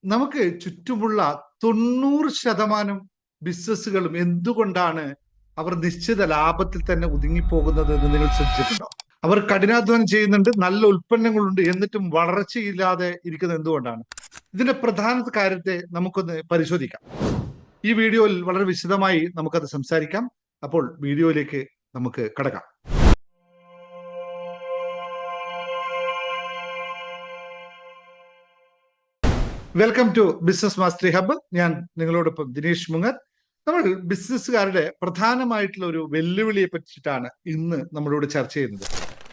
നമുക്ക് ചുറ്റുമുള്ള 90% ബിസിനസ്സുകളും എന്തുകൊണ്ടാണ് അവർ നിശ്ചിത ലാഭത്തിൽ തന്നെ ഒതുങ്ങിപ്പോകുന്നത് എന്ന് നിങ്ങൾ ശ്രദ്ധിച്ചിട്ടുണ്ടോ? അവർ കഠിനാധ്വാനം ചെയ്യുന്നുണ്ട്, നല്ല ഉൽപ്പന്നങ്ങളുണ്ട്, എന്നിട്ടും വളർച്ചയില്ലാതെ ഇരിക്കുന്നത് എന്തുകൊണ്ടാണ്? ഇതിന്റെ പ്രധാന കാര്യത്തെ നമുക്കൊന്ന് പരിശോധിക്കാം. ഈ വീഡിയോയിൽ വളരെ വിശദമായി നമുക്കത് സംസാരിക്കാം. അപ്പോൾ വീഡിയോയിലേക്ക് നമുക്ക് കടക്കാം. Welcome to business mastery hub. ഞാൻ നിങ്ങളോടൊപ്പം ദിനേഷ് മുങ്ങർ. നമ്മൾ ബിസിനസ്സുകാരുടെ പ്രധാനമായിട്ടുള്ള ഒരു വെല്ലുവിളിയെ പറ്റിയിട്ടാണ് ഇന്ന് നമ്മളോട് ചർച്ച ചെയ്യുന്നത്.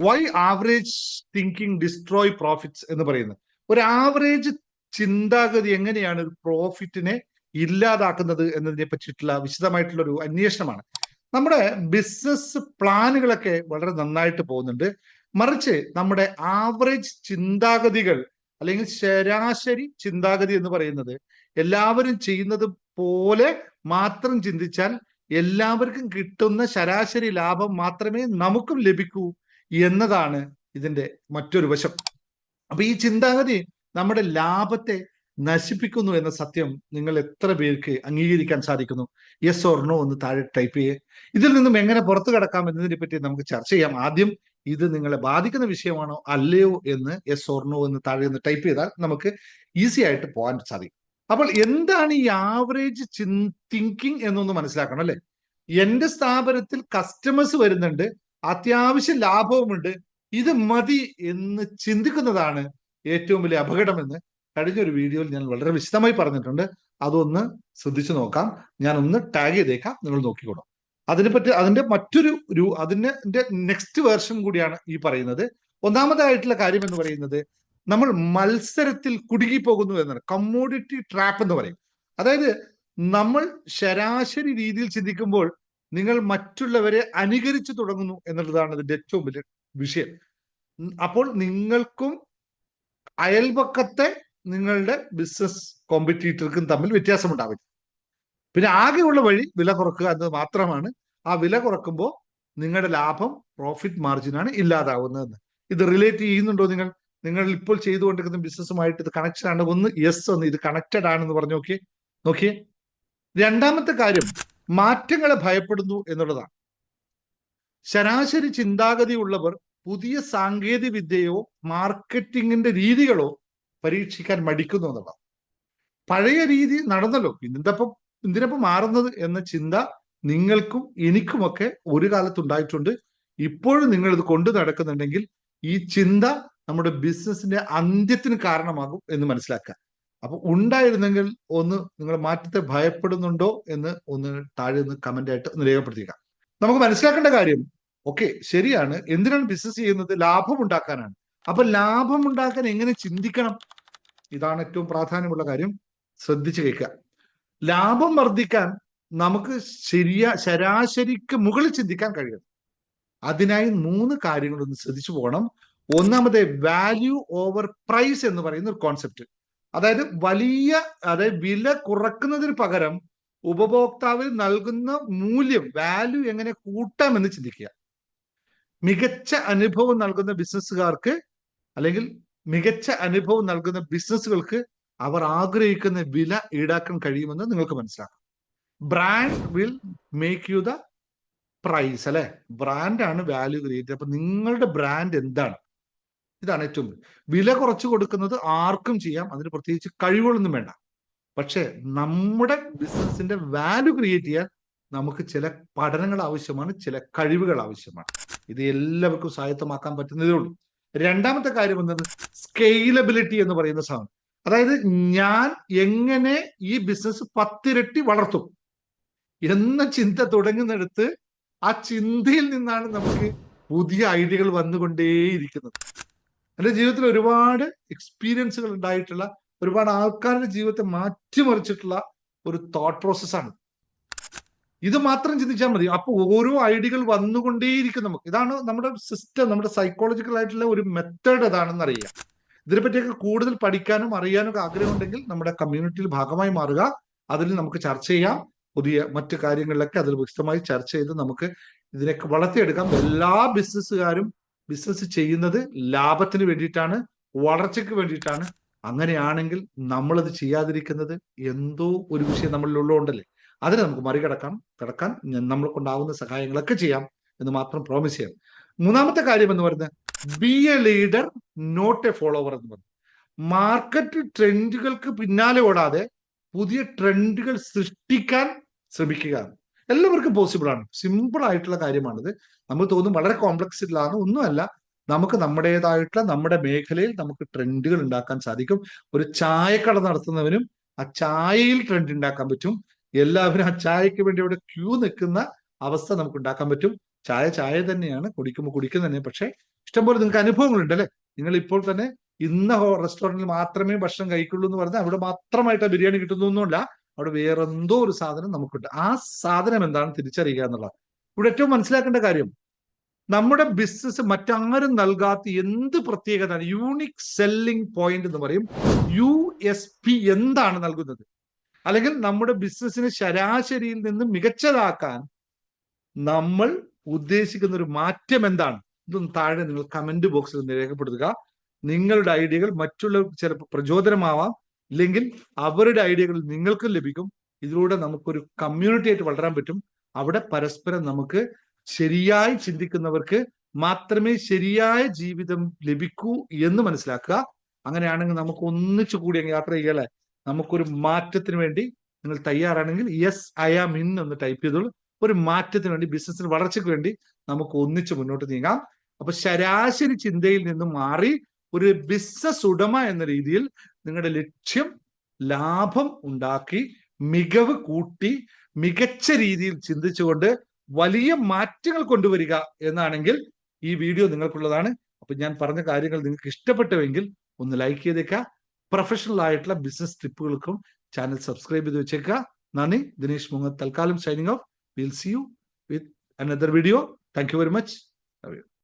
Why average thinking destroy profits എന്ന് പറയുന്നത്. ഒരു ആവറേജ് ചിന്താഗതി എങ്ങനെയാണ് ഒരു പ്രോഫിറ്റിനെ ഇല്ലാതാക്കുന്നത് എന്നതിനെ പറ്റിയിട്ടുള്ള വിശദമായിട്ടുള്ള ഒരു അന്വേഷണമാണ്. നമ്മുടെ ബിസിനസ് പ്ലാനുകളൊക്കെ വളരെ നന്നായിട്ട് പോകുന്നുണ്ട്, മറിച്ച് നമ്മുടെ ആവറേജ് ചിന്താഗതികൾ അല്ലെങ്കിൽ ശരാശരി ചിന്താഗതി എന്ന് പറയുന്നത് എല്ലാവരും ചെയ്യുന്നത് പോലെ മാത്രം ചിന്തിച്ചാൽ എല്ലാവർക്കും കിട്ടുന്ന ശരാശരി ലാഭം മാത്രമേ നമുക്കും ലഭിക്കൂ എന്നതാണ് ഇതിന്റെ മറ്റൊരു വശം. അപ്പൊ ഈ ചിന്താഗതി നമ്മുടെ ലാഭത്തെ നശിപ്പിക്കുന്നു എന്ന സത്യം നിങ്ങൾ എത്ര പേർക്ക് അംഗീകരിക്കാൻ സാധിക്കുന്നു? യെസ് ഓർ നോ എന്ന് താഴെ ടൈപ്പ് ചെയ്യേ. ഇതിൽ നിന്നും എങ്ങനെ പുറത്തു കടക്കാം എന്നതിനെ പറ്റി നമുക്ക് ചർച്ച ചെയ്യാം. ആദ്യം ഇത് നിങ്ങളെ ബാധിക്കുന്ന വിഷയമാണോ അല്ലയോ എന്ന് യെസ് ഓർ നോ എന്ന് താഴെ നിന്ന് ടൈപ്പ് ചെയ്താൽ നമുക്ക് ഈസി ആയിട്ട് പോകാൻ സാധിക്കും. അപ്പോൾ എന്താണ് ഈ ആവറേജ് തിങ്കിങ് എന്നൊന്ന് മനസ്സിലാക്കണം അല്ലെ. എന്റെ സ്ഥാപനത്തിൽ കസ്റ്റമേഴ്സ് വരുന്നുണ്ട്, അത്യാവശ്യം ലാഭവുമുണ്ട്, ഇത് മതി എന്ന് ചിന്തിക്കുന്നതാണ് ഏറ്റവും വലിയ അപകടമെന്ന് കഴിഞ്ഞൊരു വീഡിയോയിൽ ഞാൻ വളരെ വിശദമായി പറഞ്ഞിട്ടുണ്ട്. അതൊന്ന് ശ്രദ്ധിച്ചു നോക്കാം. ഞാൻ ഒന്ന് ടാഗ് ചെയ്തേക്കാം, നിങ്ങൾ നോക്കിക്കോളാം. അതിനെപ്പറ്റി അതിന്റെ അതിന്റെ നെക്സ്റ്റ് വേർഷൻ കൂടിയാണ് ഈ പറയുന്നത്. ഒന്നാമതായിട്ടുള്ള കാര്യം എന്ന് പറയുന്നത്, നമ്മൾ മത്സരത്തിൽ കുടുങ്ങിപ്പോകുന്നു എന്നാണ്. കമ്മോഡിറ്റി ട്രാപ്പ് എന്ന് പറയും. അതായത് നമ്മൾ ശരാശരി രീതിയിൽ ചിന്തിക്കുമ്പോൾ നിങ്ങൾ മറ്റുള്ളവരെ അനുകരിച്ചു തുടങ്ങുന്നു എന്നുള്ളതാണ് ഇതിന്റെ ഏറ്റവും വലിയ വിഷയം. അപ്പോൾ നിങ്ങൾക്കും അയൽപക്കത്തെ നിങ്ങളുടെ ബിസിനസ് കോമ്പറ്റീറ്റർക്കും തമ്മിൽ വ്യത്യാസമുണ്ടാവില്ല. പിന്നെ ആകെയുള്ള വഴി വില കുറക്കുക എന്നത് മാത്രമാണ്. ആ വില കുറക്കുമ്പോൾ നിങ്ങളുടെ ലാഭം, പ്രോഫിറ്റ് മാർജിനാണ് ഇല്ലാതാവുന്നതെന്ന്. ഇത് റിലേറ്റ് ചെയ്യുന്നുണ്ടോ? നിങ്ങൾ ഇപ്പോൾ ചെയ്തുകൊണ്ടിരിക്കുന്ന ബിസിനസ്സുമായിട്ട് ഇത് കണക്ഷൻ ആണ്? ഒന്ന് യെസ്, ഒന്ന് ഇത് കണക്റ്റഡ് ആണെന്ന് പറഞ്ഞു നോക്കിയേ. രണ്ടാമത്തെ കാര്യം, മാറ്റങ്ങളെ ഭയപ്പെടുന്നു എന്നുള്ളതാണ്. ശരാശരി ചിന്താഗതി ഉള്ളവർ പുതിയ സാങ്കേതിക വിദ്യയോ മാർക്കറ്റിങ്ങിന്റെ രീതികളോ പരീക്ഷിക്കാൻ മടിക്കുന്നു എന്നുള്ളതാണ്. പഴയ രീതി നടന്നല്ലോ, എന്തിനപ്പം മാറുന്നത് എന്ന ചിന്ത നിങ്ങൾക്കും എനിക്കുമൊക്കെ ഒരു കാലത്തുണ്ടായിട്ടുണ്ട്. ഇപ്പോഴും നിങ്ങൾ ഇത് കൊണ്ടു നടക്കുന്നുണ്ടെങ്കിൽ ഈ ചിന്ത നമ്മുടെ ബിസിനസിന്റെ അന്ത്യത്തിന് കാരണമാകും എന്ന് മനസ്സിലാക്കുക. അപ്പൊ ഉണ്ടായിരുന്നെങ്കിൽ ഒന്ന് നിങ്ങൾ മാറ്റത്തെ ഭയപ്പെടുന്നുണ്ടോ എന്ന് ഒന്ന് താഴെ നിന്ന് കമന്റ് ആയിട്ട് ഒന്ന് രേഖപ്പെടുത്തിയേക്കാം. നമുക്ക് മനസ്സിലാക്കേണ്ട കാര്യം, ഓക്കെ ശരിയാണ്, എന്തിനാണ് ബിസിനസ് ചെയ്യുന്നത്? ലാഭം ഉണ്ടാക്കാനാണ്. അപ്പൊ ലാഭം ഉണ്ടാക്കാൻ എങ്ങനെ ചിന്തിക്കണം? ഇതാണ് ഏറ്റവും പ്രാധാന്യമുള്ള കാര്യം. ശ്രദ്ധിച്ചു കേൾക്കുക. ലാഭം വർദ്ധിക്കാൻ നമുക്ക് ശരാശരിക്ക് മുകളിൽ ചിന്തിക്കാൻ കഴിയും. അതിനായി 3 കാര്യങ്ങളൊന്ന് ശ്രദ്ധിച്ചു പോകണം. ഒന്നാമത്തെ, വാല്യൂ ഓവർ പ്രൈസ് എന്ന് പറയുന്ന ഒരു കോൺസെപ്റ്റ്. അതായത് വില കുറക്കുന്നതിന് പകരം ഉപഭോക്താവിന് നൽകുന്ന മൂല്യം, വാല്യൂ എങ്ങനെ കൂട്ടാമെന്ന് ചിന്തിക്കുക. മികച്ച അനുഭവം നൽകുന്ന ബിസിനസ്സുകാർക്ക് അല്ലെങ്കിൽ മികച്ച അനുഭവം നൽകുന്ന ബിസിനസ്സുകൾക്ക് അവർ ആഗ്രഹിക്കുന്ന വില ഈടാക്കാൻ കഴിയുമെന്ന് നിങ്ങൾക്ക് മനസ്സിലാക്കാം. Brand will make you the price അല്ലെ. ബ്രാൻഡാണ് വാല്യൂ ക്രിയേറ്റ്. അപ്പൊ നിങ്ങളുടെ ബ്രാൻഡ് എന്താണ്? ഇതാണ് ഏറ്റവും വില കുറച്ചു കൊടുക്കുന്നത് ആർക്കും ചെയ്യാം, അതിന് പ്രത്യേകിച്ച് കഴിവുകളൊന്നും വേണ്ട. പക്ഷെ നമ്മുടെ ബിസിനസിന്റെ വാല്യൂ ക്രിയേറ്റ് ചെയ്യാൻ നമുക്ക് ചില പഠനങ്ങൾ ആവശ്യമാണ്, ചില കഴിവുകൾ ആവശ്യമാണ്. ഇത് എല്ലാവർക്കും സ്വായത്തമാക്കാൻ പറ്റുന്നതേ ഉള്ളൂ. രണ്ടാമത്തെ കാര്യം എന്നത് സ്കെയിലബിലിറ്റി എന്ന് പറയുന്ന സാധനം. അതായത് ഞാൻ എങ്ങനെ ഈ ബിസിനസ് 10 ഇരട്ടി വളർത്തും എന്ന ചിന്ത തുടങ്ങുന്നിടത്ത് ആ ചിന്തയിൽ നിന്നാണ് നമുക്ക് പുതിയ ഐഡിയകൾ വന്നുകൊണ്ടേയിരിക്കുന്നത്. എൻ്റെ ജീവിതത്തിൽ ഒരുപാട് എക്സ്പീരിയൻസുകൾ ഉണ്ടായിട്ടുള്ള, ഒരുപാട് ആൾക്കാരുടെ ജീവിതത്തെ മാറ്റിമറിച്ചിട്ടുള്ള ഒരു തോട്ട് പ്രോസസ്സാണ്. ഇത് മാത്രം ചിന്തിച്ചാൽ മതി. അപ്പൊ ഓരോ ഐഡിയകൾ വന്നുകൊണ്ടേയിരിക്കും നമുക്ക്. ഇതാണ് നമ്മുടെ സിസ്റ്റം, നമ്മുടെ സൈക്കോളജിക്കൽ ആയിട്ടുള്ള ഒരു മെത്തേഡ് അതാണെന്ന് അറിയാം. ഇതിനെപ്പറ്റിയൊക്കെ കൂടുതൽ പഠിക്കാനും അറിയാനും ഒക്കെ ആഗ്രഹമുണ്ടെങ്കിൽ നമ്മുടെ കമ്മ്യൂണിറ്റിയിൽ ഭാഗമായി മാറുക. അതിൽ നമുക്ക് ചർച്ച ചെയ്യാം. പുതിയ മറ്റു കാര്യങ്ങളിലൊക്കെ അതിൽ വിശദമായി ചർച്ച ചെയ്ത് നമുക്ക് ഇതിനൊക്കെ വളർത്തിയെടുക്കാം. എല്ലാ ബിസിനസ്സുകാരും ബിസിനസ് ചെയ്യുന്നത് ലാഭത്തിന് വേണ്ടിയിട്ടാണ്, വളർച്ചയ്ക്ക് വേണ്ടിയിട്ടാണ്. അങ്ങനെയാണെങ്കിൽ നമ്മളത് ചെയ്യാതിരിക്കുന്നത് എന്തോ ഒരു വിഷയം നമ്മളിലുള്ളതുകൊണ്ടല്ലേ. അതിനെ നമുക്ക് കടക്കാൻ നമ്മളെ കൊണ്ടാവുന്ന സഹായങ്ങളൊക്കെ ചെയ്യാം എന്ന് മാത്രം പ്രോമിസ് ചെയ്യാം. മൂന്നാമത്തെ കാര്യം എന്ന് പറയുന്നത് be a leader not a follower എന്ന് പറഞ്ഞു. മാർക്കറ്റ് ട്രെൻഡുകൾക്ക് പിന്നാലെ ഓടാതെ പുതിയ ട്രെൻഡുകൾ സൃഷ്ടിക്കാൻ ശ്രമിക്കുക. എല്ലാവർക്കും പോസിബിൾ ആണ്, സിമ്പിൾ ആയിട്ടുള്ള കാര്യമാണിത്. നമ്മൾ തോന്നും വളരെ കോംപ്ലക്സിലാണ്, ഒന്നുമല്ല. നമുക്ക് നമ്മുടേതായിട്ടുള്ള നമ്മുടെ മേഖലയിൽ നമുക്ക് ട്രെൻഡുകൾ ഉണ്ടാക്കാൻ സാധിക്കും. ഒരു ചായക്കട നടത്തുന്നവനും ആ ചായയിൽ ട്രെൻഡ് ഉണ്ടാക്കാൻ പറ്റും. എല്ലാവരും ആ ചായക്ക് വേണ്ടി അവിടെ ക്യൂ നിൽക്കുന്ന അവസ്ഥ നമുക്ക് ഉണ്ടാക്കാൻ പറ്റും. ചായ തന്നെയാണ്, കുടിക്കുന്ന തന്നെ. പക്ഷെ ഇഷ്ടംപോലെ നിങ്ങൾക്ക് അനുഭവങ്ങളുണ്ട് അല്ലെ. നിങ്ങൾ ഇപ്പോൾ തന്നെ ഇന്ന റെസ്റ്റോറന്റിൽ മാത്രമേ ഭക്ഷണം കഴിക്കുള്ളൂ എന്ന് പറഞ്ഞാൽ അവിടെ മാത്രമായിട്ട് ബിരിയാണി കിട്ടുന്നൊന്നുമല്ല, അവിടെ വേറെന്തോ ഒരു സാധനം നമുക്കുണ്ട്. ആ സാധനം എന്താണെന്ന് തിരിച്ചറിയുക എന്നുള്ളതാണ് ഇവിടെ ഏറ്റവും മനസ്സിലാക്കേണ്ട കാര്യം. നമ്മുടെ ബിസിനസ് മറ്റാരും നൽകാത്ത എന്ത് പ്രത്യേകത, യൂണിക് സെല്ലിംഗ് പോയിന്റ് എന്ന് പറയും. USP എന്താണ് നൽകുന്നത്, അല്ലെങ്കിൽ നമ്മുടെ ബിസിനസിനെ ശരാശരിയിൽ നിന്ന് മികച്ചതാക്കാൻ നമ്മൾ ഉദ്ദേശിക്കുന്ന ഒരു മാറ്റം എന്താണ്? ഇതൊന്ന് താഴെ നിങ്ങൾ കമന്റ് ബോക്സിൽ ഒന്ന് രേഖപ്പെടുത്തുക. നിങ്ങളുടെ ഐഡിയകൾ മറ്റുള്ളവർക്ക് ചിലപ്പോൾ പ്രചോദനമാവാം, ഇല്ലെങ്കിൽ അവരുടെ ഐഡിയകൾ നിങ്ങൾക്കും ലഭിക്കും. ഇതിലൂടെ നമുക്കൊരു കമ്മ്യൂണിറ്റി ആയിട്ട് വളരാൻ പറ്റും. അവിടെ പരസ്പരം നമുക്ക് ശരിയായി ചിന്തിക്കുന്നവർക്ക് മാത്രമേ ശരിയായ ജീവിതം ലഭിക്കൂ എന്ന് മനസ്സിലാക്കുക. അങ്ങനെയാണെങ്കിൽ നമുക്ക് ഒന്നിച്ചു കൂടി യാത്ര ചെയ്യലേ. നമുക്കൊരു മാറ്റത്തിന് വേണ്ടി നിങ്ങൾ തയ്യാറാണെങ്കിൽ യെസ് ഐ ആം ഇൻ എന്ന് ടൈപ്പ് ചെയ്തോളൂ. ഒരു മാറ്റത്തിന് വേണ്ടി, ബിസിനസിന് വളർച്ചയ്ക്ക് വേണ്ടി നമുക്ക് ഒന്നിച്ച് മുന്നോട്ട് നീങ്ങാം. അപ്പൊ ശരാശരി ചിന്തയിൽ നിന്നും മാറി ഒരു ബിസിനസ് ഉടമ എന്ന രീതിയിൽ നിങ്ങളുടെ ലക്ഷ്യം ലാഭം ഉണ്ടാക്കി മികവ് കൂട്ടി മികച്ച രീതിയിൽ ചിന്തിച്ചുകൊണ്ട് വലിയ മാറ്റങ്ങൾ കൊണ്ടുവരിക എന്നാണെങ്കിൽ ഈ വീഡിയോ നിങ്ങൾക്കുള്ളതാണ്. അപ്പൊ ഞാൻ പറഞ്ഞ കാര്യങ്ങൾ നിങ്ങൾക്ക് ഇഷ്ടപ്പെട്ടുവെങ്കിൽ ഒന്ന് ലൈക്ക് ചെയ്തേക്കുക. പ്രൊഫഷണൽ ആയിട്ടുള്ള ബിസിനസ് ടിപ്പുകൾക്കും ചാനൽ സബ്സ്ക്രൈബ് ചെയ്ത് വെച്ചേക്കുക. നന്ദി. ദിനേശ് മുങ്ങത്ത് തൽക്കാലം signing off. We'll see you with another video. Thank you very much.